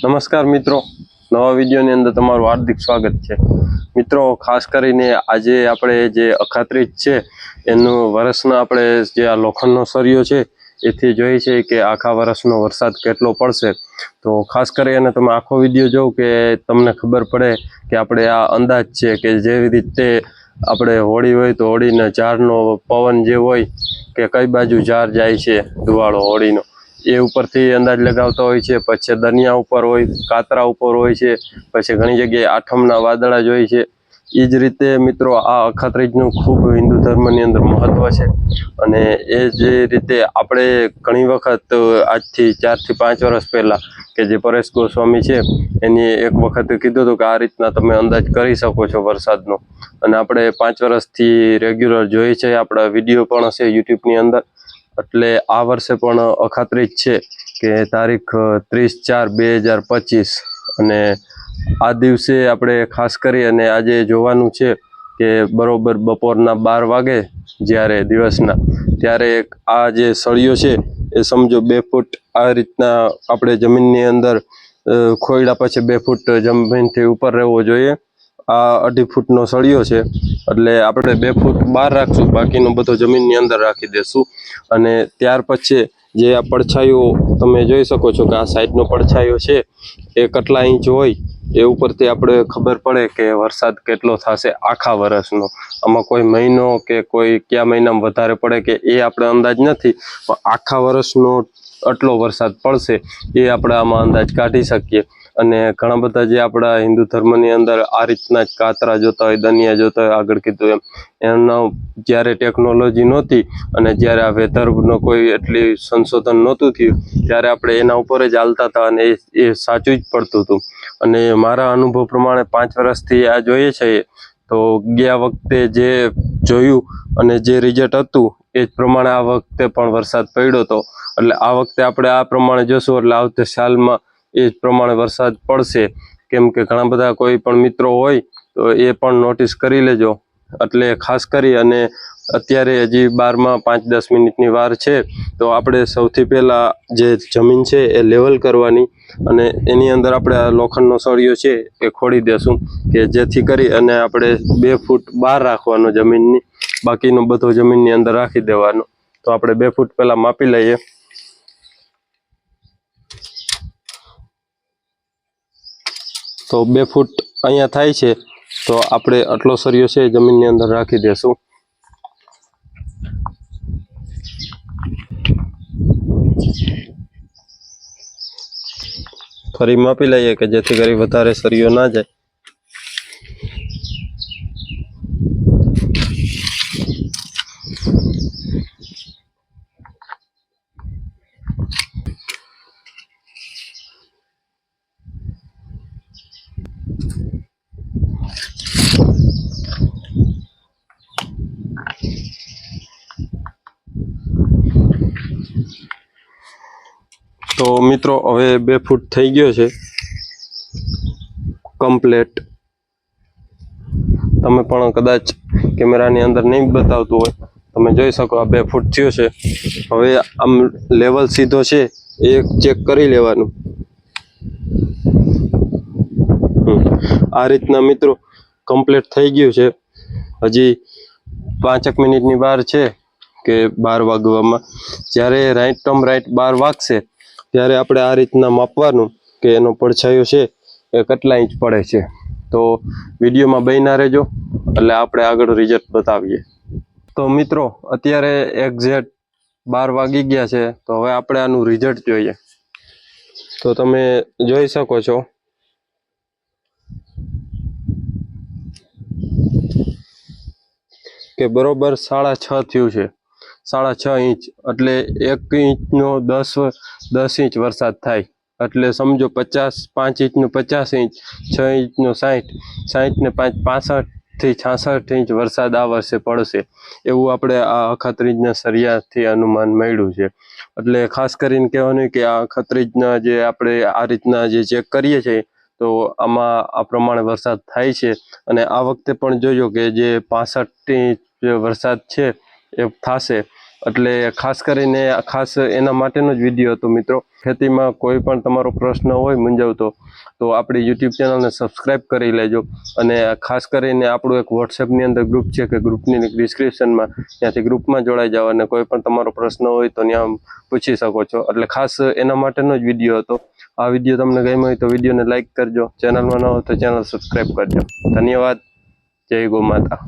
નમસ્કાર મિત્રો, નવા વિડીયોની અંદર તમારું હાર્દિક સ્વાગત છે। મિત્રો, ખાસ કરીને આજે આપણે જે અખાત્રીજ છે એનું વર્ષના આપણે જે આ લોખંડનો સળિયો છે એથી જોઈએ છે કે આખા વર્ષનો વરસાદ કેટલો પડશે। તો ખાસ કરીને તમે આખો વિડીયો જોવો કે તમને ખબર પડે કે આપણે આ અંદાજ છે કે જેવી રીતે આપણે હોળી હોય તો હોળીના ઝાડનો પવન જે હોય કે કઈ બાજુ ઝાડ જાય છે ધુવાળો હોળીનો એ ઉપરથી અંદાજ લગાવતા હોય છે। પછી દનિયા ઉપર હોય, કાતરા ઉપર હોય છે, પછી ઘણી જગ્યાએ આઠમના વાદળા જ હોય છે। એ જ રીતે મિત્રો આ અખાત્રીજનું ખૂબ હિન્દુ ધર્મની અંદર મહત્વ છે અને એ જે રીતે આપણે ઘણી વખત આજથી 4 થી 5 વર્ષ પહેલાં કે જે પરેશ ગોસ્વામી છે એની એક વખત કીધું હતું કે આ રીતના તમે અંદાજ કરી શકો છો વરસાદનો, અને આપણે 5 વર્ષથી રેગ્યુલર જોઈએ છે, આપણા વિડીયો પણ હશે યુટ્યુબની અંદર। એટલે આ વર્ષે પણ અખાત્રીજ છે કે તારીખ 30/4/2025 અને આ દિવસે આપણે ખાસ કરી અને આજે જોવાનું છે કે બરોબર બપોરના 12 વાગે જ્યારે દિવસના ત્યારે આ જે સળિયો છે એ સમજો 2 ફૂટ આ રીતના આપણે જમીનની અંદર ખોયડા પછી 2 ફૂટ જમીનથી ઉપર રહેવો જોઈએ। આ 2.5 ફૂટનો સળિયો છે એટલે આપણે 2 ફૂટ બહાર રાખશું, બાકીનો બધો જમીનની અંદર રાખી દેશું। અને ત્યાર પછી જે આ પડછાયો તમે જોઈ શકો છો કે આ સાઈડનો પડછાયો છે એ કેટલા ઇંચ હોય એ ઉપરથી આપણે ખબર પડે કે વરસાદ કેટલો થશે આખા વર્ષનો। આમાં કોઈ મહિનો કે કોઈ કયા મહિનામાં વધારે પડે કે એ આપણે અંદાજ નથી, પણ આખા વર્ષનો આટલો વરસાદ પડશે એ આપણે આમાં અંદાજ કાઢી શકીએ। અને ઘણા બધા જે આપણા હિન્દુ ધર્મની અંદર આ રીતના જ કાતરા જોતા હોય, દનિયા જોતા હોય, આગળ કીધું એમનો જ્યારે ટેકનોલોજી નહોતી અને જ્યારે આ વેધરનો કોઈ એટલી સંશોધન નહોતું થયું ત્યારે આપણે એના ઉપર જ ચાલતા હતા અને એ સાચું જ પડતું હતું। અને મારા અનુભવ પ્રમાણે 5 વર્ષથી આ જોઈએ છે તો ગયા વખતે જે જોયું અને જે રિઝલ્ટ હતું એ જ પ્રમાણે આ વખતે પણ વરસાદ પડ્યો હતો। એટલે આ વખતે આપણે આ પ્રમાણે જોશું એટલે આવતી સાલમાં એ જ પ્રમાણે વરસાદ પડશે। કેમ કે ઘણા બધા કોઈ પણ મિત્રો હોય તો એ પણ નોટિસ કરી લેજો। એટલે ખાસ કરી અને અત્યારે હજી 12માં 5-10 મિનિટની વાર છે તો આપણે સૌથી પહેલાં જે જમીન છે એ લેવલ કરવાની અને એની અંદર આપણે આ લોખંડનો સળિયો છે એ ખોડી દેશું કે જેથી કરી અને આપણે 2 ફૂટ બહાર રાખવાનો જમીનની, બાકીનો બધો જમીનની અંદર રાખી દેવાનો। તો આપણે 2 ફૂટ પહેલાં માપી લઈએ। તો 2 ફૂટ અહીંયા થાય છે તો આપણે આટલો સળિયો છે જમીનની અંદર રાખી દેશું। ફરી માપી લઈએ કે જેથી કરી વધારે સળિયો ના જાય। તો મિત્રો હવે 2 ફૂટ થઈ ગયો છે કમ્પ્લેટ। તમે પણ કદાચ કેમેરાની અંદર નહીં બતાવતું હોય, તમે જોઈ શકો આ 2 ફૂટ થયો છે। હવે આમ લેવલ સીધો છે એ ચેક કરી લેવાનું। આ રીતના મિત્રો કમ્પ્લીટ થઈ ગયું છે। હજી 5 મિનિટની વાર છે કે 12 વાગવામાં, જ્યારે રાઈટ ટર્મ રાઈટ 12 વાગશે ત્યારે આપણે આ રીતના માપવાનું કે એનો પડછાયો છે એ કેટલા ઇંચ પડે છે। તો વિડીયોમાં બન્યા રહેજો એટલે આપણે આગળ રિઝલ્ટ બતાવીએ। તો મિત્રો અત્યારે એક્ઝેક્ટ 12 વાગી ગયા છે તો હવે આપણે આનું રિઝલ્ટ જોઈએ। તો તમે જોઈ શકો છો કે બરોબર 6.5 થયું છે, 6.5 ઇંચ એટલે 1 ઇંચનો 10 ઇંચ વરસાદ થાય। એટલે સમજો 5 ઇંચનું 50 ઇંચ, 6 ઇંચનું 60, 60 ને 5 65 થી 66 ઇંચ વરસાદ આ વર્ષે પડશે એવું આપણે આ અખાત્રીજના સળિયાથી અનુમાન મળ્યું છે। એટલે ખાસ કરીને કહેવાનું કે આ અખાત્રીજના જે આપણે આ રીતના જે ચેક કરીએ છીએ તો આમાં આ પ્રમાણે વરસાદ થાય છે। અને આ વખતે પણ જોજો કે જે 65 ઇંચ વરસાદ છે એ થશે। એટલે ખાસ કરીને ખાસ એના માટેનો જ વિડીયો હતો મિત્રો. ખેતીમાં કોઈ પણ તમારો પ્રશ્ન હોય મૂંઝવતો તો આપણી યુટ્યુબ ચેનલને સબસ્ક્રાઈબ કરી લેજો. અને ખાસ કરીને આપણું એક વોટ્સએપની અંદર ગ્રુપ છે કે ગ્રુપની ડિસ્ક્રિપ્શનમાં, ત્યાંથી ગ્રુપમાં જોડાઈ જાઓ અને કોઈ પણ તમારો પ્રશ્ન હોય તો ત્યાં પૂછી શકો છો. એટલે ખાસ એના માટેનો જ વિડીયો હતો. આ વિડીયો તમને ગમ્યો હોય તો વિડીયોને લાઇક કરજો, ચેનલમાં ન હોય તો ચેનલ સબસ્ક્રાઈબ કરજો. ધન્યવાદ. જય ગૌ માતા.